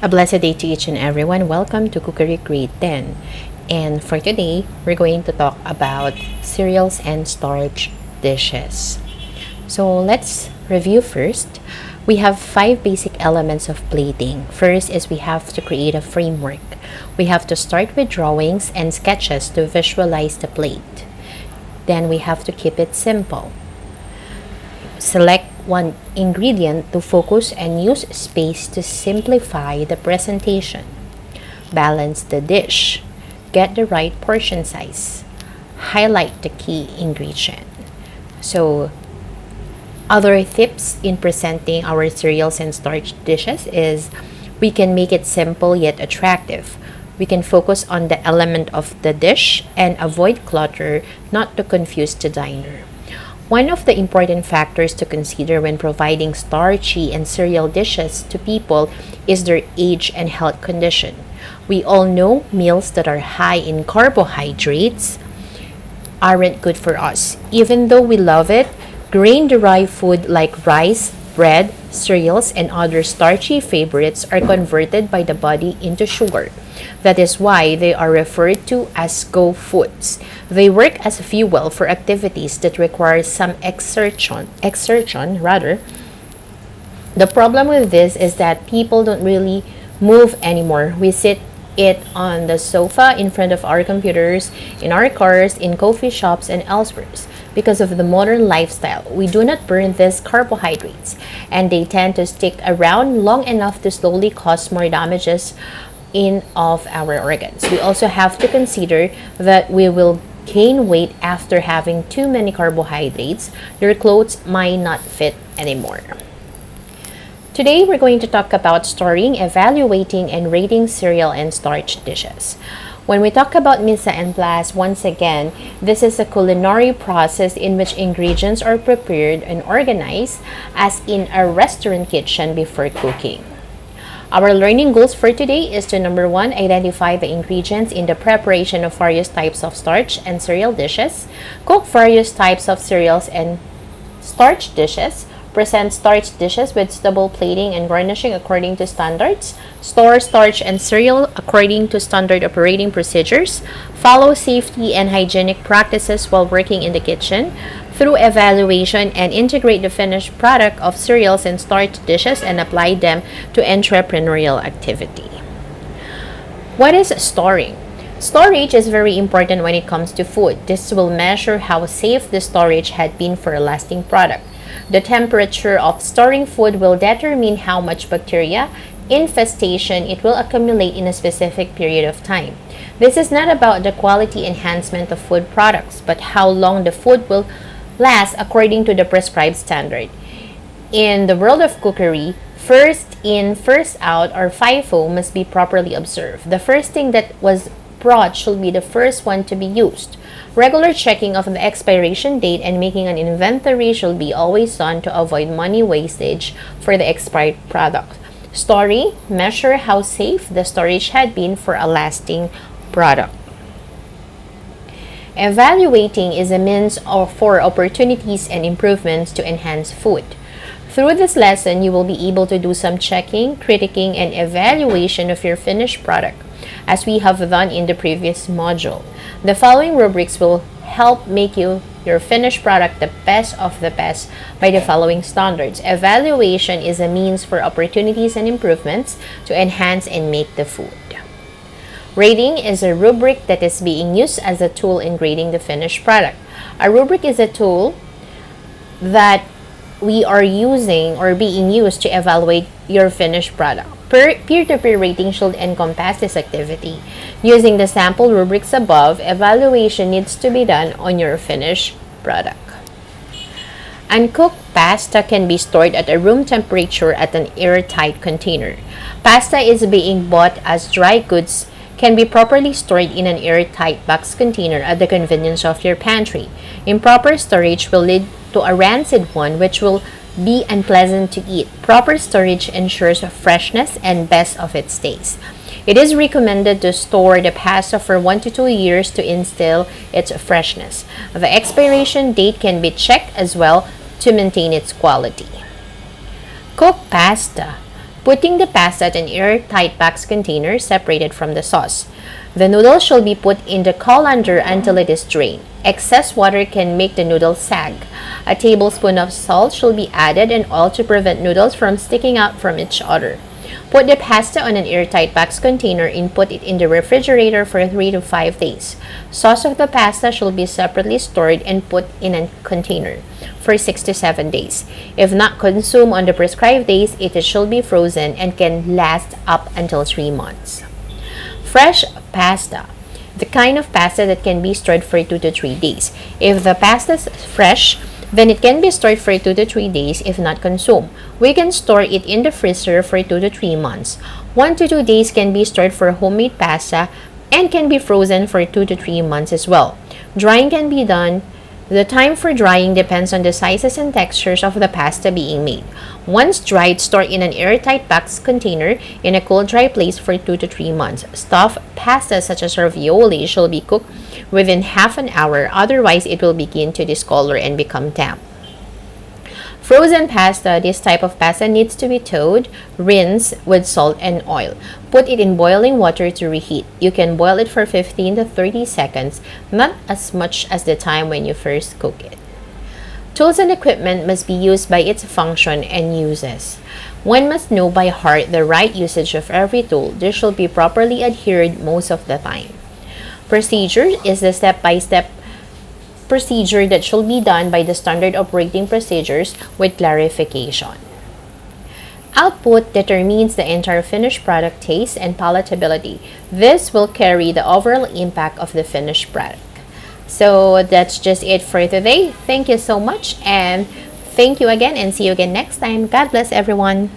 A blessed day to each and everyone. Welcome to Cookery Grade 10. And for today, we're going to talk about cereals and starch dishes. So let's review first. We have five basic elements of plating. First is we have to create a framework. We have to start with drawings and sketches to visualize the plate. Then we have to keep it simple. Select one ingredient to focus and use space to simplify the presentation. Balance the dish. Get the right portion size. Highlight the key ingredient. So, other tips in presenting our cereals and starch dishes is we can make it simple yet attractive. We can focus on the element of the dish and avoid clutter, not to confuse the diner. One of the important factors to consider when providing starchy and cereal dishes to people is their age and health condition. We all know meals that are high in carbohydrates aren't good for us. Even though we love it, grain-derived food like rice, bread, cereals, and other starchy favorites are converted by the body into sugar. That is why they are referred to as go foods. They work as fuel for activities that require some exertion rather. The problem with this is that people don't really move anymore. We sit it on the sofa in front of our computers, in our cars, in coffee shops, and elsewhere. Because of the modern lifestyle, we do not burn these carbohydrates, and they tend to stick around long enough to slowly cause more damages in of our organs. We also have to consider that we will gain weight after having too many carbohydrates. Your clothes might not fit anymore. Today, we're going to talk about storing, evaluating, and rating cereal and starch dishes. When we talk about mise en place, once again, this is a culinary process in which ingredients are prepared and organized as in a restaurant kitchen before cooking. Our learning goals for today is to number one, identify the ingredients in the preparation of various types of starch and cereal dishes, cook various types of cereals and starch dishes, present starch dishes with suitable plating and garnishing according to standards, store starch and cereal according to standard operating procedures, follow safety and hygienic practices while working in the kitchen, through evaluation and integrate the finished product of cereals and starch dishes and apply them to entrepreneurial activity. What is storing? Storage is very important when it comes to food. This will measure how safe the storage had been for a lasting product. The temperature of storing food will determine how much bacteria infestation it will accumulate in a specific period of time. This is not about the quality enhancement of food products, but how long the food will last according to the prescribed standard. In the world of cookery, first in, first out, or FIFO must be properly observed. The first thing that was brought should be the first one to be used. Regular checking of the expiration date and making an inventory should be always done to avoid money wastage for the expired product. Story, measure how safe the storage had been for a lasting product. Evaluating is a means for opportunities and improvements to enhance food. Through this lesson, you will be able to do some checking, critiquing, and evaluation of your finished product, as we have done in the previous module. The following rubrics will help make your finished product the best of the best by the following standards. Evaluation is a means for opportunities and improvements to enhance and make the food. Rating is a rubric that is being used as a tool in grading the finished product. A rubric is a tool that we are using or being used to evaluate your finished product. Peer-to-peer rating should encompass this activity. Using the sample rubrics above, evaluation needs to be done on your finished product. Uncooked pasta can be stored at a room temperature at an airtight container. Pasta is being bought as dry goods can be properly stored in an airtight box container at the convenience of your pantry. Improper storage will lead to a rancid one, which will be unpleasant to eat. Proper storage ensures freshness and best of its stays. It is recommended to store the pasta for 1 to 2 years to instill its freshness. The expiration date can be checked as well to maintain its quality. Cooked pasta. Putting the pasta in an airtight box container separated from the sauce. The noodles should be put in the colander until it is drained. Excess water can make the noodles sag. A tablespoon of salt should be added and oil to prevent noodles from sticking out from each other. Put the pasta on an airtight box container and put it in the refrigerator for 3 to 5 days. Sauce of the pasta should be separately stored and put in a container for 6 to 7 days. If not consumed on the prescribed days, it should be frozen and can last up until 3 months. Fresh pasta. The kind of pasta that can be stored for 2 to 3 days. If the pasta is fresh, then it can be stored for 2 to 3 days if not consumed. We can store it in the freezer for 2 to 3 months. 1 to 2 days can be stored for homemade pasta and can be frozen for 2 to 3 months as well. Drying can be done. The time for drying depends on the sizes and textures of the pasta being made. Once dried, store in an airtight box container in a cool, dry place for 2 to 3 months. Stuffed pasta such as ravioli should be cooked within half an hour, otherwise it will begin to discolor and become damp. Frozen pasta. This type of pasta needs to be thawed, rinsed with salt and oil. Put it in boiling water to reheat. You can boil it for 15 to 30 seconds, not as much as the time when you first cook it. Tools and equipment must be used by its function and uses. One must know by heart the right usage of every tool. This should be properly adhered most of the time. Procedure is the step-by-step procedure that should be done by the standard operating procedures with clarification. Output determines the entire finished product taste and palatability. This will carry the overall impact of the finished product. So that's just it for today. Thank you so much, and thank you again, and see you again next time. God bless everyone.